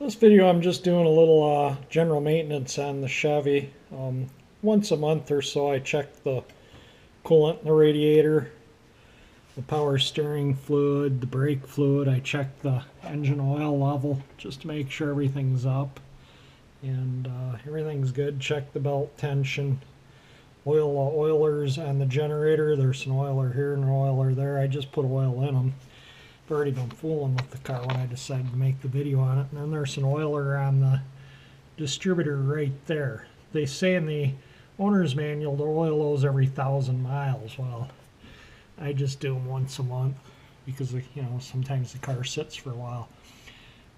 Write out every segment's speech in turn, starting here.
This video I'm just doing a little general maintenance on the Chevy. Once a month or so I check the coolant in the radiator, the power steering fluid, the brake fluid. I check the engine oil level just to make sure everything's up and everything's good. Check the belt tension, oilers on the generator. There's an oiler here and an oiler there. I just put oil in them. I've already been fooling with the car when I decided to make the video on it. And then there's an oiler on the distributor right there. They say in the owner's manual to oil those every 1,000 miles. Well, I just do them once a month because, you know, sometimes the car sits for a while.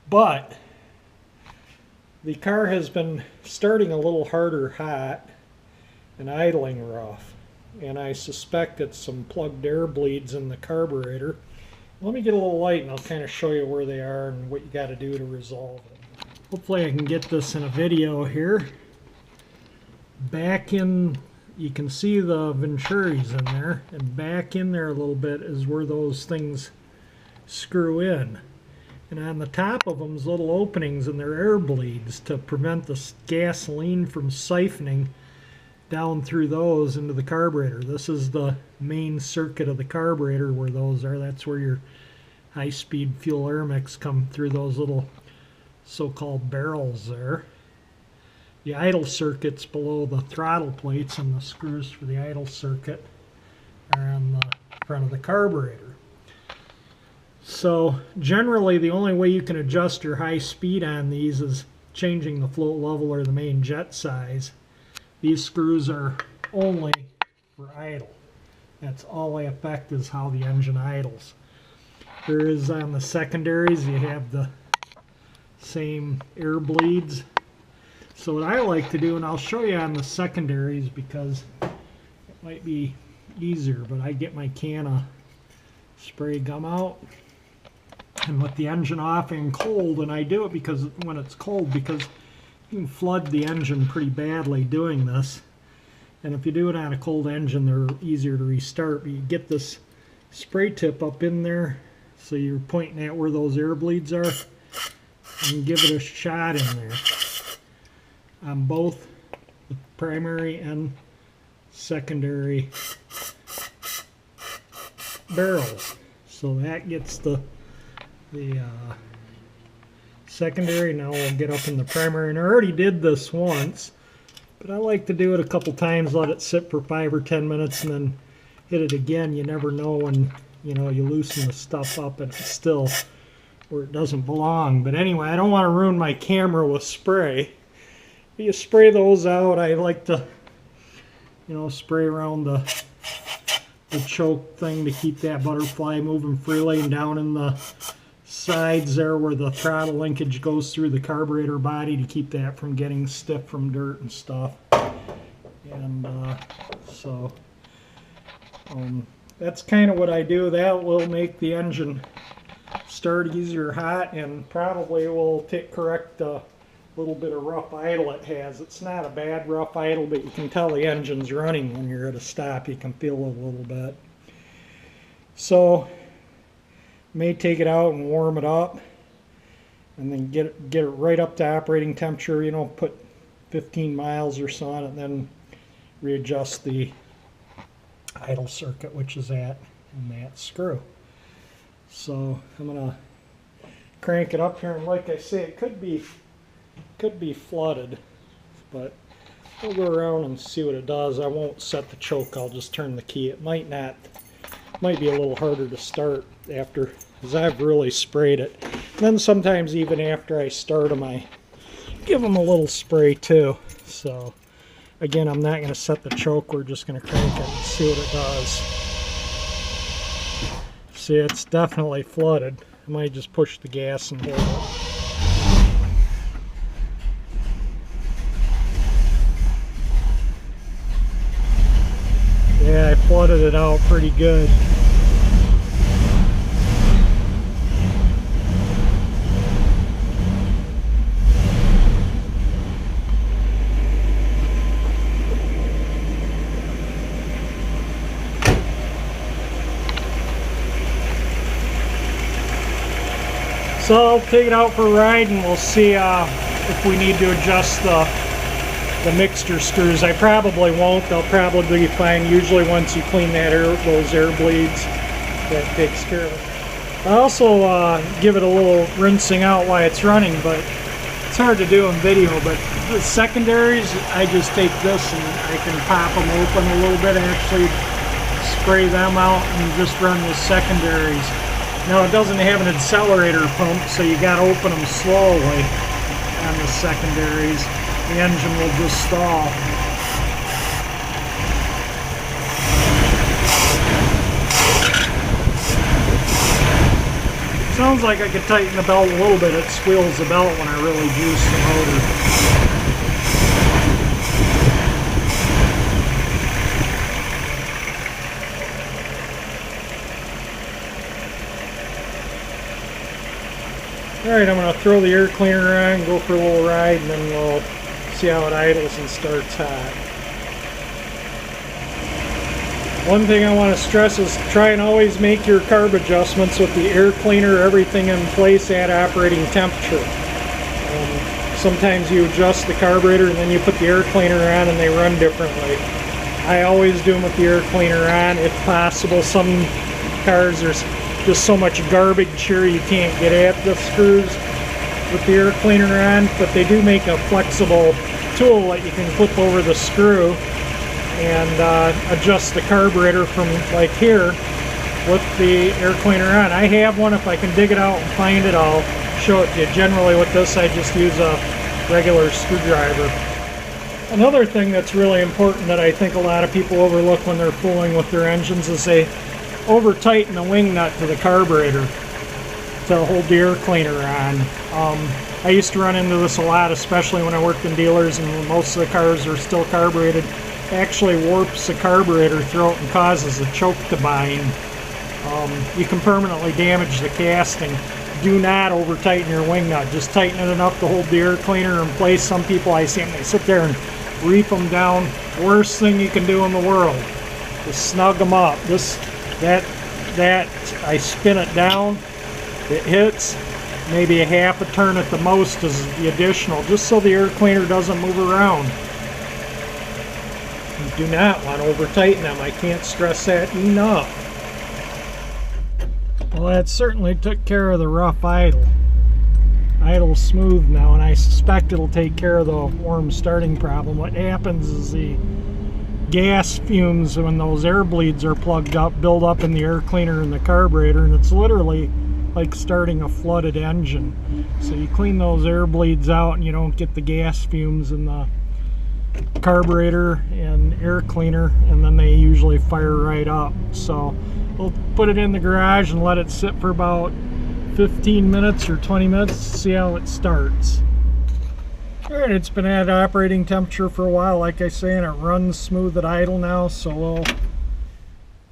But the car has been starting a little harder hot and idling rough, and I suspect it's some plugged air bleeds in the carburetor. Let me get a little light and I'll kind of show you where they are and what you got to do to resolve it. Hopefully I can get this in a video here. Back in, you can see the Venturis in there, and back in there a little bit is where those things screw in. And on the top of them is little openings and they're air bleeds to prevent the gasoline from siphoning down through those into the carburetor. This is the main circuit of the carburetor where those are. That's where your high-speed fuel air mix come through those little so-called barrels there. The idle circuit's below the throttle plates, and the screws for the idle circuit are on the front of the carburetor. So generally the only way you can adjust your high speed on these is changing the float level or the main jet size. These screws are only for idle. That's all they affect, is how the engine idles. There is on the secondaries, you have the same air bleeds. So what I like to do, and I'll show you on the secondaries because it might be easier, but I get my can of spray Gumout and with the engine off and cold, and I do it because when it's cold, because you can flood the engine pretty badly doing this. And if you do it on a cold engine, they're easier to restart. But you get this spray tip up in there, so you're pointing at where those air bleeds are, and give it a shot in there on both the primary and secondary barrels. So that gets the secondary. Now we'll get up in the primary, and I already did this once, but I like to do it a couple times, let it sit for 5 or 10 minutes, and then hit it again. You never know when, you know, you loosen the stuff up and it's still where it doesn't belong. But anyway, I don't want to ruin my camera with spray. You spray those out. I like to, you know, spray around the choke thing to keep that butterfly moving freely, and down in the sides there where the throttle linkage goes through the carburetor body to keep that from getting stiff from dirt and stuff. And that's kind of what I do. That will make the engine start easier hot, and probably will correct the little bit of rough idle it has. It's not a bad rough idle, but you can tell the engine's running when you're at a stop. You can feel it a little bit. So may take it out and warm it up, and then get it right up to operating temperature. You know, put 15 miles or so on it, and then readjust the idle circuit, which is in that screw. So I'm gonna crank it up here, and like I say, it could be flooded, but we'll go around and see what it does. I won't set the choke. I'll just turn the key. It might be a little harder to start after, because I've really sprayed it. And then sometimes even after I start them, I give them a little spray too. So again, I'm not going to set the choke. We're just going to crank it and see what it does. See, it's definitely flooded. I might just push the gas and hold it. Yeah, I flooded it out pretty good. So I'll take it out for a ride and we'll see if we need to adjust the mixture screws. I probably won't. They'll probably be fine. Usually once you clean those air bleeds, that takes care of it. I also give it a little rinsing out while it's running, but it's hard to do in video. But the secondaries, I just take this and I can pop them open a little bit and actually spray them out and just run the secondaries. Now it doesn't have an accelerator pump, so you got to open them slowly on the secondaries. The engine will just stall. Sounds like I could tighten the belt a little bit. It squeals the belt when I really juice the motor. Alright, I'm going to throw the air cleaner on, go for a little ride, and then we'll see how it idles and starts hot. One thing I want to stress is try and always make your carb adjustments with the air cleaner, everything in place at operating temperature. Sometimes you adjust the carburetor and then you put the air cleaner on and they run differently. I always do them with the air cleaner on if possible. Some cars there's just so much garbage here you can't get at the screws with the air cleaner on, but they do make a flexible tool that you can flip over the screw and adjust the carburetor from like here with the air cleaner on. I have one. If I can dig it out and find it, I'll show it to you. Generally with this I just use a regular screwdriver. Another thing that's really important that I think a lot of people overlook when they're fooling with their engines is they over tighten the wing nut to the carburetor to hold the air cleaner on. I used to run into this a lot, especially when I worked in dealers and most of the cars are still carbureted. It actually warps the carburetor through it and causes a choke to bind. You can permanently damage the casting. Do not over tighten your wing nut. Just tighten it enough to hold the air cleaner in place. Some people I see them, they sit there and reef them down. Worst thing you can do in the world. Just snug them up. That I spin it down, it hits, maybe a half a turn at the most is the additional, just so the air cleaner doesn't move around. You do not want to over tighten them. I can't stress that enough. Well, that certainly took care of the rough idle. Idle's smooth now, and I suspect it'll take care of the warm starting problem. What happens is the gas fumes, when those air bleeds are plugged up, build up in the air cleaner and the carburetor, and it's literally like starting a flooded engine. So you clean those air bleeds out and you don't get the gas fumes in the carburetor and air cleaner, and then they usually fire right up. So we'll put it in the garage and let it sit for about 15 minutes or 20 minutes to see how it starts. Alright, it's been at operating temperature for a while, like I say, and it runs smooth at idle now, so we'll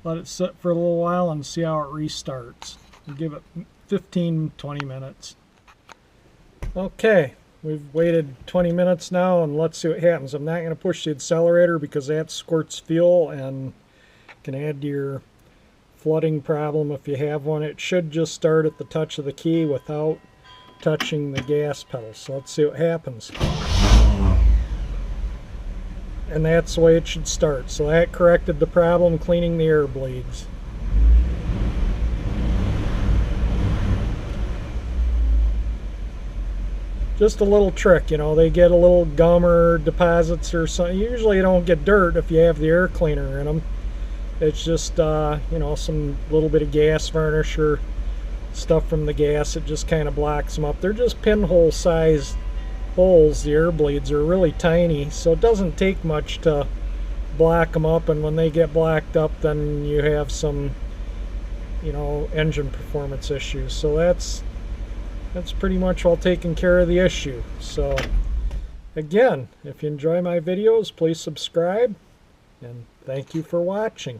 let it sit for a little while and see how it restarts. We'll give it 15-20 minutes. Okay, we've waited 20 minutes now, and let's see what happens. I'm not going to push the accelerator because that squirts fuel and can add to your flooding problem if you have one. It should just start at the touch of the key without touching the gas pedal. So let's see what happens. And that's the way it should start. So that corrected the problem, cleaning the air bleeds. Just a little trick, you know, they get a little gum or deposits or something. Usually you don't get dirt if you have the air cleaner in them. It's just, you know, some little bit of gas varnish or stuff from the gas. It just kind of blocks them up. They're just pinhole sized holes. The air bleeds are really tiny, so it doesn't take much to block them up, and when they get blacked up, then you have some, you know, engine performance issues. So that's pretty much all taking care of the issue. So again, if you enjoy my videos, please subscribe, and thank you for watching.